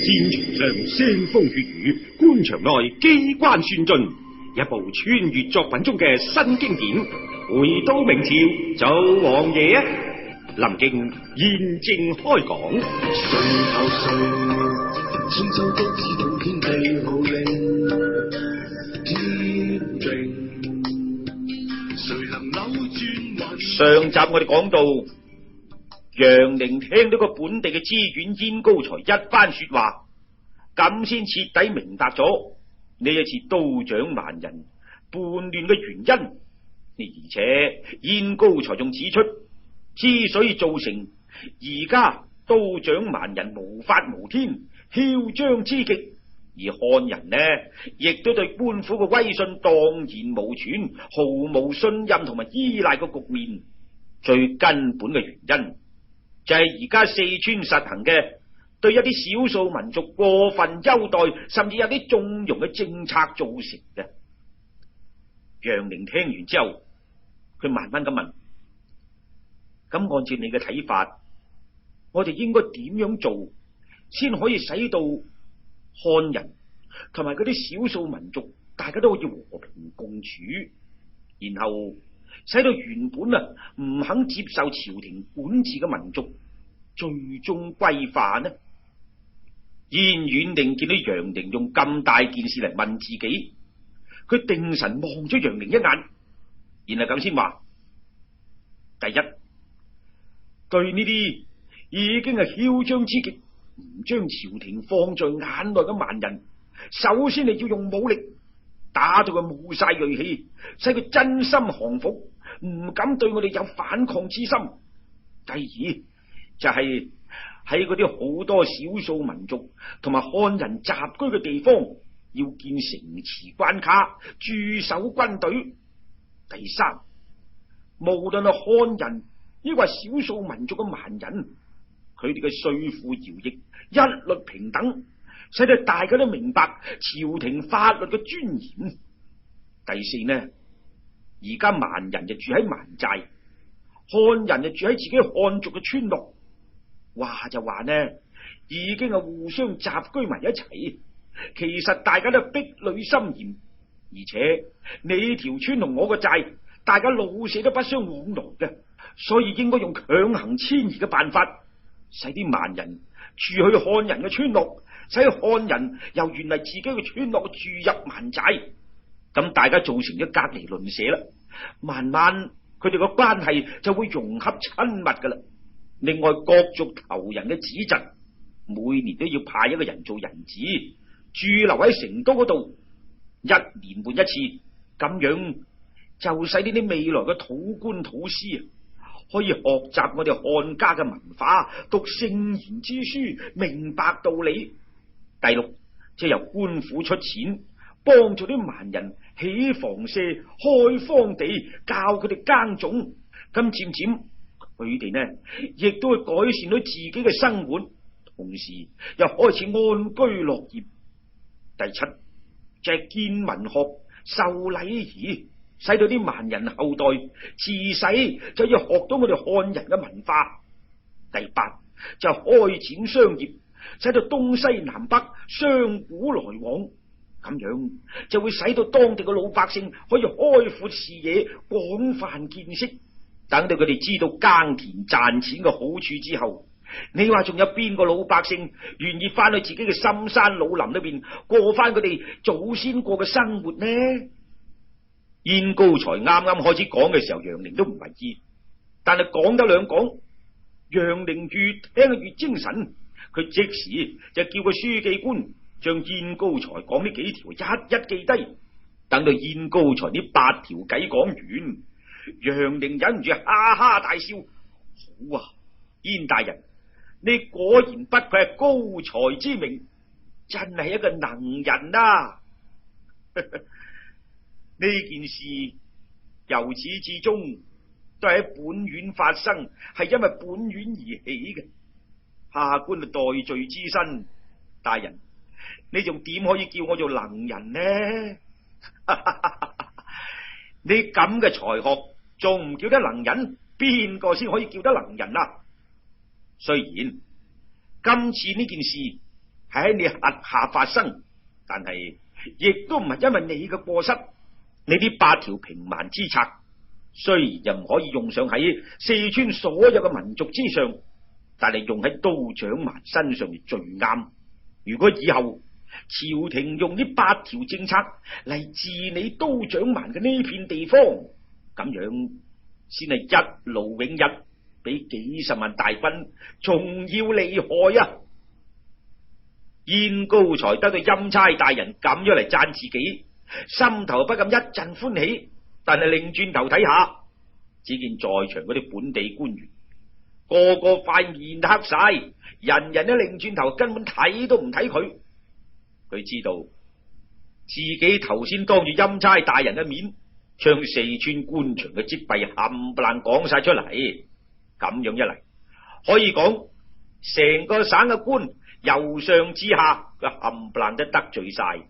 戰場上腥風血雨，官場內機關算盡，一部穿越作品中嘅新經典。回到明朝做王爺啊！林敬現正開講。誰頭誰？千秋的指導天地號令，天定。誰能扭轉還？上集我哋講到，楊凌聽到個本地嘅知縣燕高才一番說話，咁先徹底明白咗呢一次刀掌蠻人叛亂嘅原因。而且燕高才仲指出，之所以造成而家刀掌蠻人無法無天、囂張之極，而漢人呢亦都對官府嘅威信蕩然無存，毫無信任同埋依賴嘅局面，最根本嘅原因就係而家四川實行嘅對一啲少數民族過分優待，甚至有啲縱容嘅政策造成嘅。楊凌聽完之後，佢慢慢咁問：咁按照你嘅睇法，我哋應該點樣做先可以使到漢人同埋嗰啲少數民族大家都可以和平共處，然後使到原本唔肯接受朝廷管治嘅民族最終歸化呢？燕遠定見到楊凌用咁大件事嚟問自己，佢定神望咗楊凌一眼，然後咁先話：第一，對呢啲已經係囂張之極，唔將朝廷放在眼內嘅蠻人，首先你要用武力打到佢冇晒銳氣，使佢真心降服，唔敢對我哋有反抗之心。第二就係喺嗰啲好多少數民族同埋漢人集居嘅地方，要建城池關卡，駐守軍隊。第三，無論係漢人抑或少數民族嘅蠻人，佢哋嘅稅賦徭役一律平等，使到大家都明白朝廷法律嘅尊嚴。第四呢，而家蠻人就住喺蠻寨，漢人就住喺自己漢族嘅村落，話就話呢，已經係互相集居埋一齊。其實大家都壁壘森嚴，而且你條村同我個寨，大家老死都不相往來嘅，所以應該用強行遷移嘅辦法，使啲蠻人住去漢人嘅村落，使漢人由原嚟自己嘅村落住入蠻寨，咁大家造成咗隔離鄰舍啦，慢慢佢哋個關係就會融合親密噶啦。另外，各族頭人嘅子侄，每年都要派一個人做人質，駐留喺成都嗰度，1年換一次，咁樣就使呢啲未來嘅土官土司可以學習我哋漢家嘅文化，讀聖賢之書，明白道理。第六，即係由官府出錢幫助啲蠻人起房舍、開荒地，教佢哋耕種，咁漸漸佢哋呢亦都會改善到自己嘅生活，同時又開始安居樂業。第七，就係建文學、受禮儀，使到啲蠻人後代自細就要學到我哋漢人嘅文化。第八，就開展商業，使到東西南北商賈來往，咁樣就會使到當地嘅老百姓可以開闊視野、廣泛見識。等到佢哋知道耕田賺錢嘅好處之後，你話仲有邊個老百姓願意翻去自己嘅深山老林裏邊過翻佢哋祖先過嘅生活呢？燕高才啱啱開始講嘅時候，楊凌都唔為意，但係講得兩講，楊凌越聽越精神，佢即時就叫個書記官將燕高才講呢幾條一一記低。等到燕高才呢8條計講完，楊凌忍唔住哈哈大笑：好啊，燕大人，你果然不愧係高才之名，真係一個能人啊！呢件事由始至終都係喺本縣發生，係因為本縣而起嘅。下官代罪之身，大人，你仲點可以叫我做能人呢？你咁嘅才學，仲唔叫得能人？邊個先可以叫得能人啊？雖然今次呢件事係喺你轄下發生，但係亦都唔係因為你嘅過失。你啲8條平蠻之策，雖然又唔可以用上喺四川所有嘅民族之上，但係用喺都長蠻身上係最啱。如果以後朝廷用呢8條政策嚟治理都長蠻嘅呢片地方，咁樣先係一勞永逸，比幾十萬大軍仲要厲害啊！燕高才得到欽差大人咁樣嚟讚自己，心頭不禁一陣歡喜，但係擰轉頭睇下，只見在場嗰啲本地官員個個塊面黑晒，人人都擰轉頭，根本睇都唔睇佢。佢知道自己頭先當住欽差大人嘅面，將四川官場嘅積弊冚唪唥講晒出嚟，咁樣一嚟，可以講成個省嘅官由上至下，佢冚唪唥都得罪晒。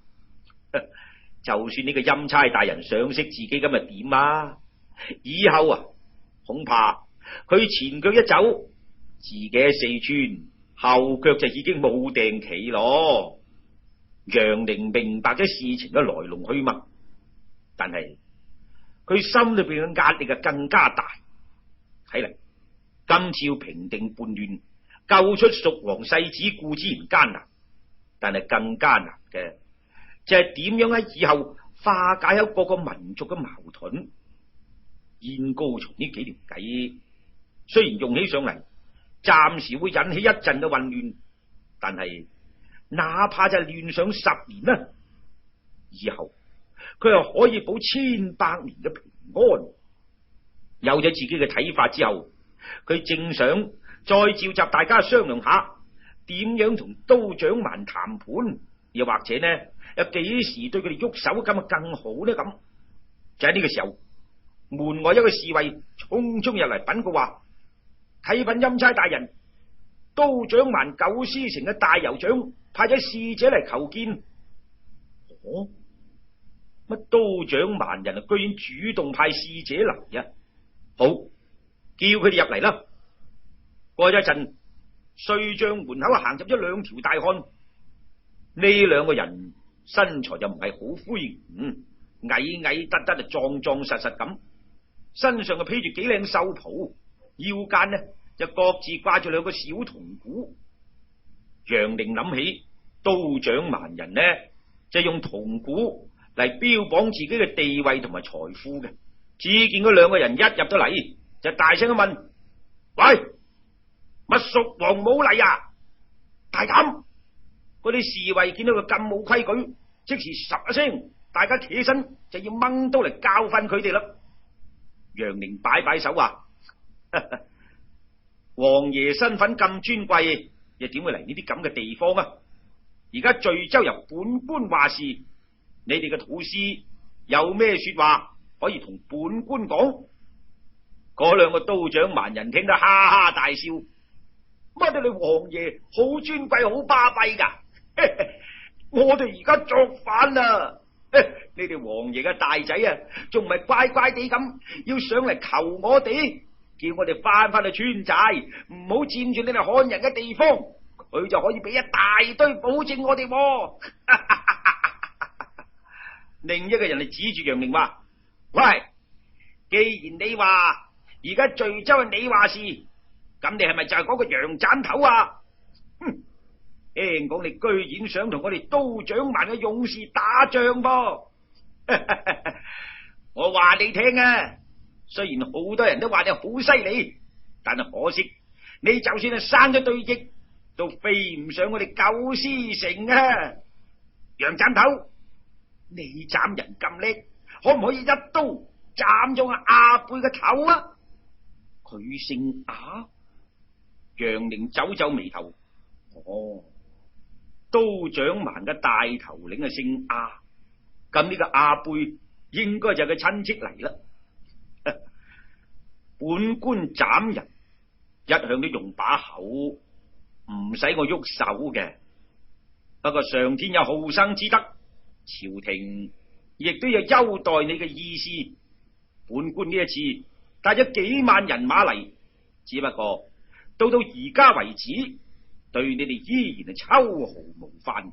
就算呢個欽差大人賞識自己咁又點啊？以後啊，恐怕佢前腳一走，自己喺四川後腳就已經冇定企咯。楊凌明白咗事情嘅來龍去脈，但係佢心裏邊嘅壓力啊更加大。睇嚟今次要平定叛亂，救出蜀皇世子固之然艱難，但係更艱難嘅就係點樣喺以後化解有各個民族嘅矛盾。燕高從呢幾條計雖然用起上嚟暫時會引起一陣嘅混亂，但係哪怕就係亂上10年啦，以後佢又可以保千百年嘅平安。有咗自己嘅睇法之後，佢正想再召集大家商量下點樣同都長蠻談判，又或者呢有幾時對佢哋喐手咁啊更好呢？咁就喺呢個時候，門外一個侍衛匆匆入嚟稟告話：啟稟欽差大人，都長蠻九師城嘅大酋長派咗使者嚟求見。哦，乜都長蠻人啊，居然主動派使者嚟啊！好，叫佢哋入嚟啦。過咗一陣，稅帳門口行入咗2條大漢。呢2個人身材就唔係好魁梧，矮矮得得就壯壯實實咁，身上就披住幾領繡袍，腰間呢就各自掛住2個小銅鼓。楊凌諗起都長蠻人呢就用銅鼓嚟標榜自己嘅地位同埋財富嘅。只見嗰2個人一入到嚟，就大聲咁問：喂，乜蜀王冇嚟啊？大膽！嗰啲侍衛見到佢咁冇規矩，即時十一聲，大家企起身就要掹刀嚟教訓佢哋啦。楊凌擺擺手話：王爺身份咁尊貴，又點會嚟呢啲咁嘅地方啊？而家徐州由本官話事，你哋嘅土司有咩說話可以同本官講？嗰2個都長蠻人聽得哈哈大笑：乜你哋王爺好尊貴好巴閉噶？我哋而家作反啦！你哋王爺嘅大仔啊，仲唔係乖乖地咁要上嚟求我哋，叫我哋翻去村寨，唔好佔住你哋漢人嘅地方，佢就可以俾一大堆保證我哋。另一個人就指住楊凌話：喂，既然你話而家徐州係你話事，咁你係咪就係嗰個楊斬頭啊？哼！聽講你居然想同我哋都長蠻嘅勇士打仗噃？我話你聽啊，雖然好多人都話你好犀利，但係可惜你就算係生咗對翼，都飛唔上我哋九師城啊！楊斬頭，你斬人咁叻，可唔可以一刀斬咗阿貝嘅頭啊？佢姓阿？楊凌皺皺眉頭，哦，都長蠻嘅大頭領係姓阿，咁呢個阿貝應該就係佢親戚嚟啦。本官斬人一向都用把口，唔使我喐手嘅。不過上天有好生之德，朝廷亦都有優待你嘅意思。本官呢一次帶咗幾萬人馬嚟，只不過到而家為止，對你哋依然係秋毫無犯。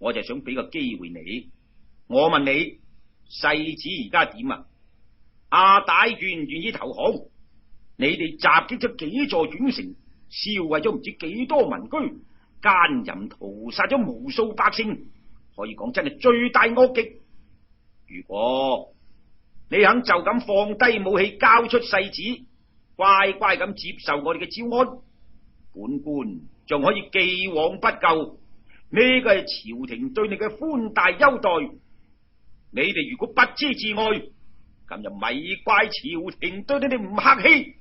我就想俾個機會你，我問你，世子而家點啊？阿大願唔願意投降？你哋襲擊咗幾座縣城，燒毀咗唔知幾多民居，奸淫屠殺咗無數百姓，可以講真係罪大惡極。如果你肯就咁放低武器，交出世子，乖乖咁接受我哋嘅招安，本官仲可以既往不咎。呢個係朝廷對你嘅寬大優待。你哋如果不知自愛，咁就咪怪朝廷對你哋唔客氣。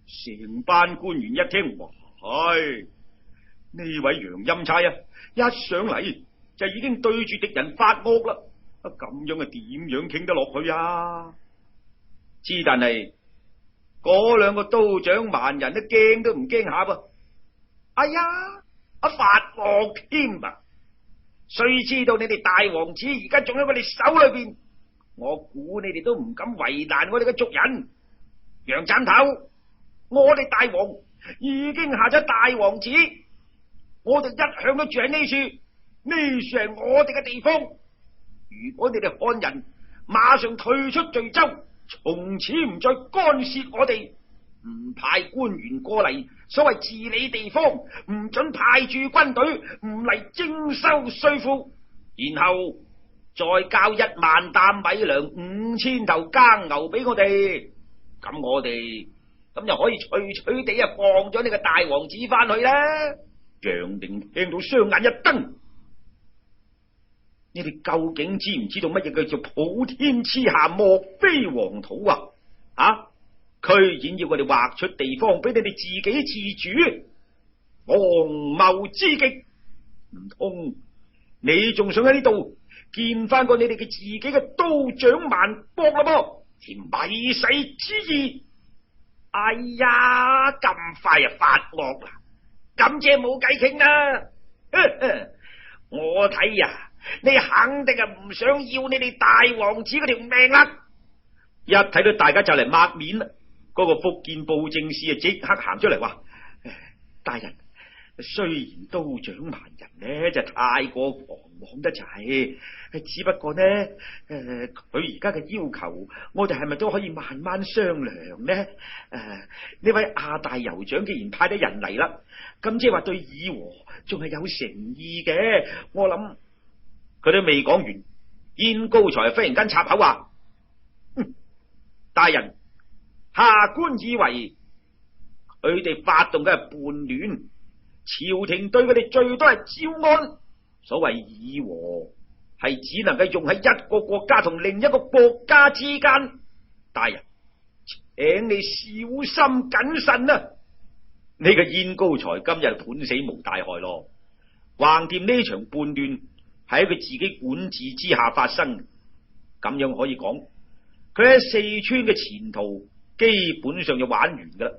成班官員一聽，哇，呢位楊欽差啊，一上嚟就已經對住敵人發惡啦，咁樣啊點樣傾得落去啊？之但係嗰兩個刀掌蠻人都驚都唔驚下噃。哎呀，發惡添啊！雖知道你哋大王子而家仲喺我哋手裏邊，我估你哋都唔敢為難我哋嘅族人。楊斬頭，我哋大王已經下咗大王子，我哋一向都住喺呢處，呢處係我哋嘅地方。如果你哋漢人馬上退出罪州，從此唔再干涉我哋，唔派官員過嚟，所謂治理地方，唔准派駐軍隊，唔嚟徵收稅賦，然後再交1萬擔米糧、5000頭耕牛俾我哋，咁我哋咁就可以脆脆地放咗呢個大王子翻去啦。楊凌聽到雙眼一瞪，你哋究竟知唔知道乜嘢叫做普天之下莫非黃土啊？啊！居然要我哋劃出地方俾你哋自己自主，荒謬之極！唔通你仲想喺呢度見翻過你哋嘅自己嘅刀掌蠻膊啦噃？填迷世之意！哎呀，咁快就發惡啦！咁即係冇計傾啦！我睇呀，你肯定係唔想要你哋大王子嗰條命啦！一睇到大家就嚟抹面啦，嗰個福建布政使啊即刻行出嚟話：大人，雖然刀掌蠻人呢就太過狂妄得滯，只不過呢佢而家嘅要求，我哋係咪都可以慢慢商量呢？呢位亞大酋長既然派咗人嚟啦，咁即係話對議和仲係有誠意嘅。我諗佢都未講完，燕高才忽然間插口話：大人，下官以為佢哋發動嘅係叛亂，朝廷對佢哋最多係招安。所謂議和係只能夠用喺一個國家同另一個國家之間。大人，請你小心謹慎啊！呢個燕高才今日判死無大害咯。橫掂呢場叛亂係喺佢自己管治之下發生，咁樣可以講，佢喺四川嘅前途基本上就玩完噶啦。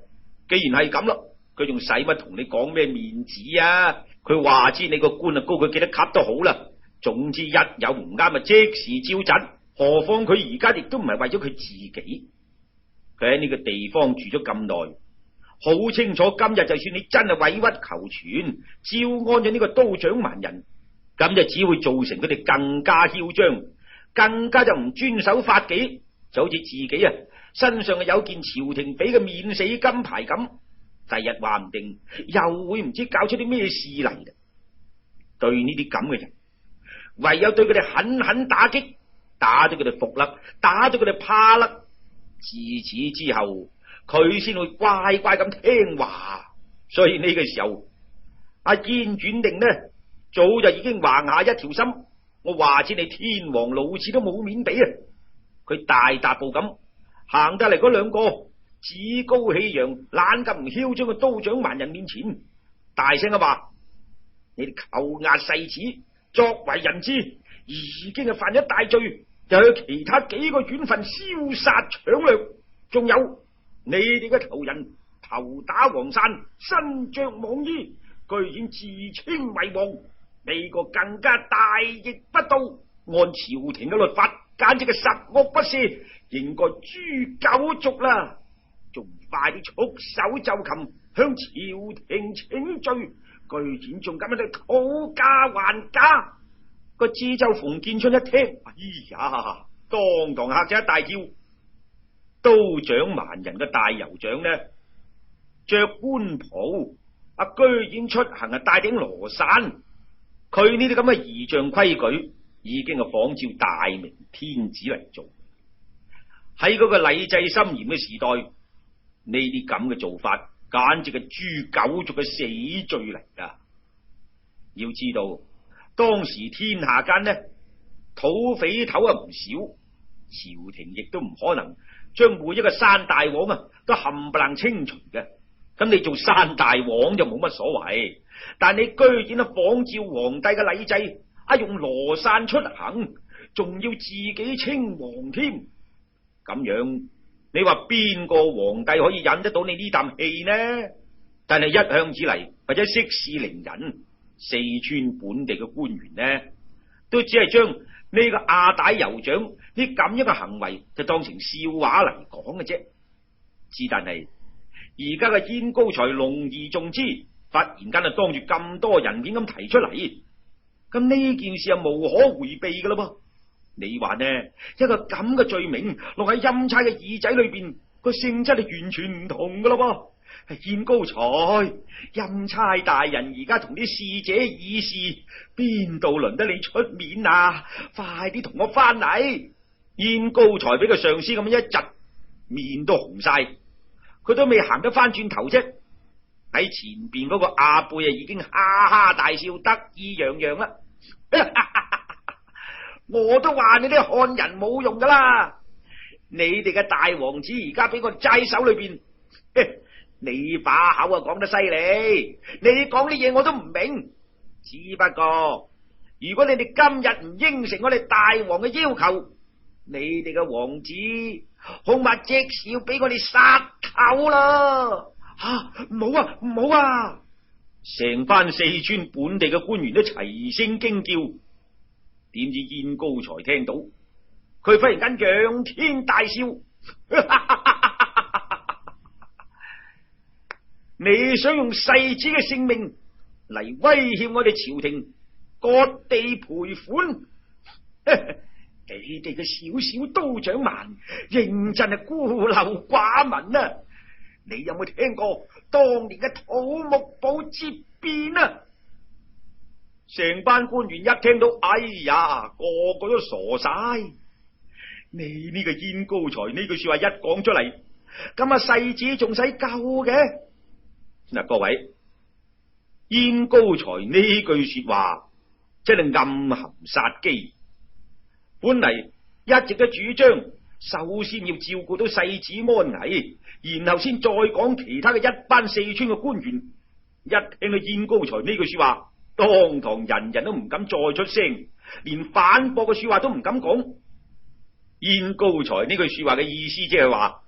既然係咁啦，佢仲使乜同你講咩面子啊？佢話知你個官啊高佢幾多級都好啦。總之一有唔啱啊，即時招窒。何況佢而家亦都唔係為咗佢自己，佢喺呢個地方住咗咁耐，好清楚今日就算你真係委曲求全，招安咗呢個刀掌蠻人，咁就只會造成佢哋更加囂張，更加就唔遵守法紀，就好似自己啊身上有件朝廷俾嘅免死金牌咁，第日話唔定又會唔知搞出啲咩事嚟。對呢啲咁嘅人，唯有對佢哋狠狠打擊，打咗佢哋服啦，打咗佢哋怕啦。自此之後，佢先會乖乖咁聽話。所以呢個時候，阿燕遠定呢，早就已經橫下一條心。我話知你天王老子都冇面俾啊！佢大踏步咁行得嚟，嗰兩個趾高氣揚、懶咁唔囂張嘅刀掌蠻人面前，大聲咁話：你哋扣押世子，作為人質，已經係犯咗大罪，又去其他幾個縣份燒殺搶掠，仲有你哋嘅頭人頭打黃傘，身着網衣，居然自稱為王，呢個更加大逆不道，按朝廷嘅律法，簡直係十惡不赦，應該誅九族啦！仲快啲束手就擒，向朝廷請罪，居然仲咁喺度討價還價。個知州馮建春一聽，哎呀，當堂嚇咗一大跳。都掌蠻人嘅大酋長呢，着官袍，居然出行帶頂羅傘。佢呢啲咁嘅儀仗規矩，已經係仿照大明天子嚟做。喺嗰個禮制森嚴嘅時代，呢啲咁嘅做法，簡直係誅九族嘅死罪嚟噶。要知道，當時天下間呢，土匪頭唔少，朝廷亦都唔可能將每一個山大王都冚唪唥清除嘅。咁你做山大王就冇乜所謂，但你居然仿照皇帝嘅禮制，用羅傘出行，仲要自己稱王添。咁樣你話邊個皇帝可以忍得到你呢啖氣呢？但係一向以嚟，或者息事寧人，四川本地嘅官員呢，都只係將呢個亞大酋長呢咁樣嘅行為就當成笑話嚟講嘅啫。之但係而家嘅燕高才隆而重之，忽然間就當住咁多人面咁提出嚟，咁呢件事係無可回避噶啦噃。你話呢？一個咁嘅罪名落喺欽差嘅耳仔裏邊，個性質係完全唔同噶啦噃。燕高才，欽差大人而家同啲使者議事，邊度輪得你出面啊？快啲同我翻嚟！燕高才俾個上司咁一窒，面都紅晒，佢都未行得翻轉頭啫。喺前邊嗰個阿貝已經哈哈大笑，得意洋洋啦。我都話你啲漢人冇用噶啦，你哋嘅大王子而家俾我齋手裏邊，你把口講得犀利，你講啲嘢我都唔明。只不過如果你哋今日唔應承我哋大王嘅要求，你哋嘅王子恐怕即時要俾我哋殺頭啦！唔好啊，唔好啊！成班四川本地嘅官員都齊聲驚叫。點知燕高才聽到，佢忽然間仰天大笑。你想用世子嘅性命嚟威脅我哋朝廷割地賠款？你哋嘅小小都掌蠻，認真係孤陋寡聞啊！你有冇聽過當年嘅土木堡之變啊？成班官員一聽到，哎呀，個個都傻晒。你呢個燕高才呢句說話一講出嚟，咁世子仲使救嘅？嗱，各位，燕高才呢句說話真係暗含殺機。本嚟一直都主張，首先要照顧到世子安危，然後先再講其他嘅一班四川嘅官員。一聽到燕高才呢句說話，當堂人人都唔敢再出聲，連反駁嘅說話都唔敢講。燕高才呢句說話嘅意思即係話，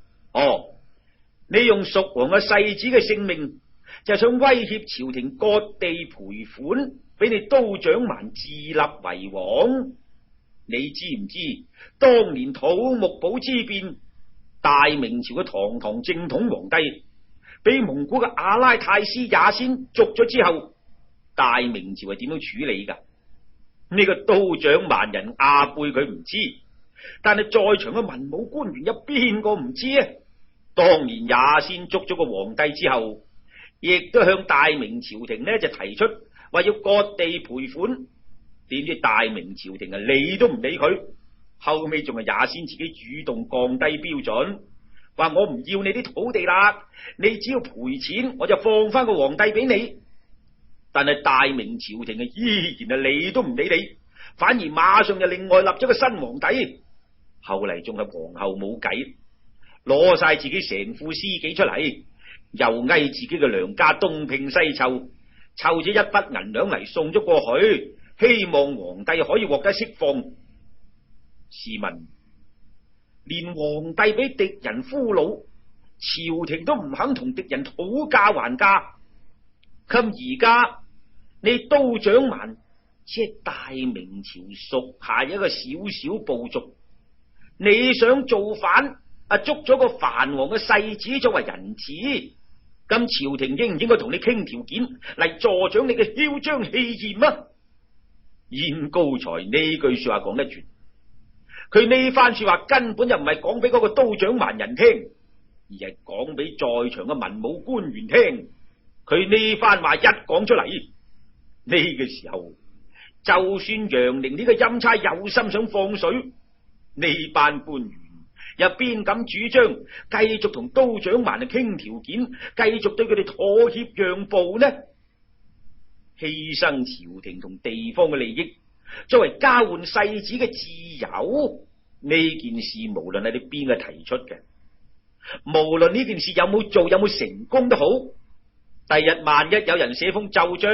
你用屬王嘅世子嘅性命，就想威脅朝廷割地賠款，俾你都掌蠻自立為王。你知唔知當年土木堡之變，大明朝嘅堂堂正統皇帝俾蒙古嘅阿拉泰斯也先捉咗之後，大明朝係點樣處理噶？呢個都掌蠻人阿貝佢唔知，但係在場嘅文武官員有邊個唔知啊？當年也先捉咗個皇帝之後，亦都向大明朝廷呢就提出話要割地賠款。點知大明朝廷理都唔理佢，後尾仲係也先自己主動降低標準，話我唔要你啲土地啦，你只要賠錢，我就放翻個皇帝俾你。但係大明朝廷依然理都唔理你，反而馬上就另外立咗個新皇帝。後嚟仲係皇后冇計，攞晒自己成副私己出嚟，又嗌自己嘅娘家東拼西湊，湊咗一筆銀兩嚟送咗過去，希望皇帝可以獲得釋放。試問，連皇帝俾敵人俘虜，朝廷都唔肯同敵人討價還價，咁而家你都掌蠻只係大明朝屬下一個小小部族，你想造反捉咗個藩王嘅世子作為人質，咁朝廷應唔應該同你傾條件嚟助長你嘅囂張氣焰啊？燕高才呢句說話講得絕，佢呢番說話根本就唔係講俾嗰個刀掌蠻人聽，而係講俾在場嘅文武官員聽。佢呢番話一講出嚟，呢個時候就算楊凌呢個欽差有心想放水，呢班官員又邊敢主張繼續同刀掌蠻人傾條件，繼續對佢哋妥協讓步呢？犧牲朝廷同地方嘅利益，作為交換世子嘅自由，呢件事無論係你邊個提出嘅，無論呢件事有冇做有冇成功都好，第日萬一有人寫封奏章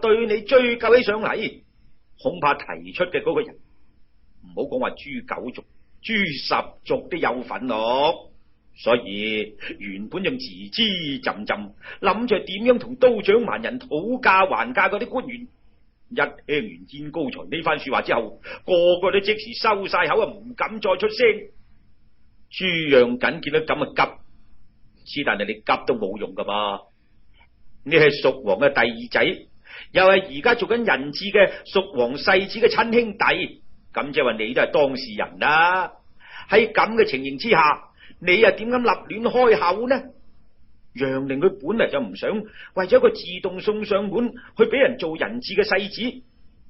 對你追究起上嚟，恐怕提出嘅嗰個人唔好講話誅九族，誅十族都有份咯。所以原本仲吱吱浸浸諗住點樣同刀掌蠻人討價還價嗰啲官員，一聽完燕高才呢番說話之後，個個都即時收晒口，唔敢再出聲。朱讓緊見到咁急，但係你急都冇用噶嘛。你係蜀王嘅第二仔，又係而家做緊人質嘅蜀王世子嘅親兄弟，咁即係話你都係當事人啦。喺咁嘅情形之下，你又點敢立亂開口呢？楊凌佢本嚟就唔想為咗一個自動送上門去俾人做人質嘅世子，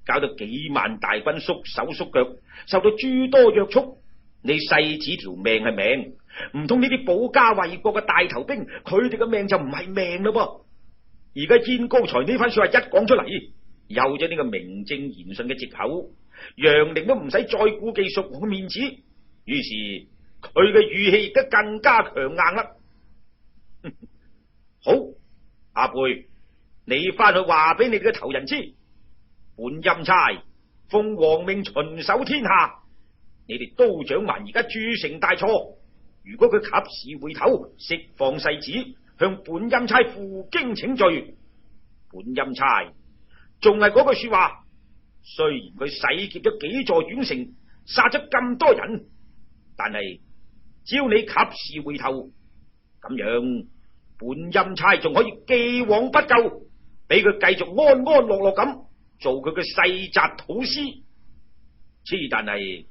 搞到幾萬大軍縮手縮腳，受到諸多約束。你世子條命係命，唔通呢啲保家衛國嘅大頭兵，佢哋嘅命就唔係命咯噃？而家燕高才呢番說話一講出嚟，有咗呢個名正言順嘅藉口，楊凌都唔使再顧忌蜀王嘅面子，於是佢嘅語氣亦都更加強硬啦。好，阿貝，你翻去話俾你哋嘅頭人知，本欽差奉皇命巡守天下，你哋刀掌蠻而家鑄成大錯，如果佢及時回頭釋放世子，向本欽差負荊請罪，本欽差仲係嗰句說話，雖然佢洗劫咗幾座縣城，殺咗咁多人，但係只要你及時回頭，咁樣本欽差仲可以既往不咎，俾佢繼續安安樂樂咁做佢嘅世襲土司。但係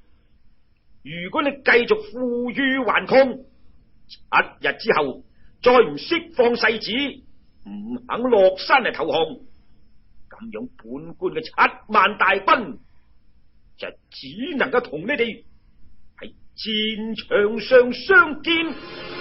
如果你繼續負隅頑抗，7日之後再唔釋放世子，唔肯落山嚟投降，咁樣本官嘅7萬大軍就只能夠同你哋喺戰場上相見。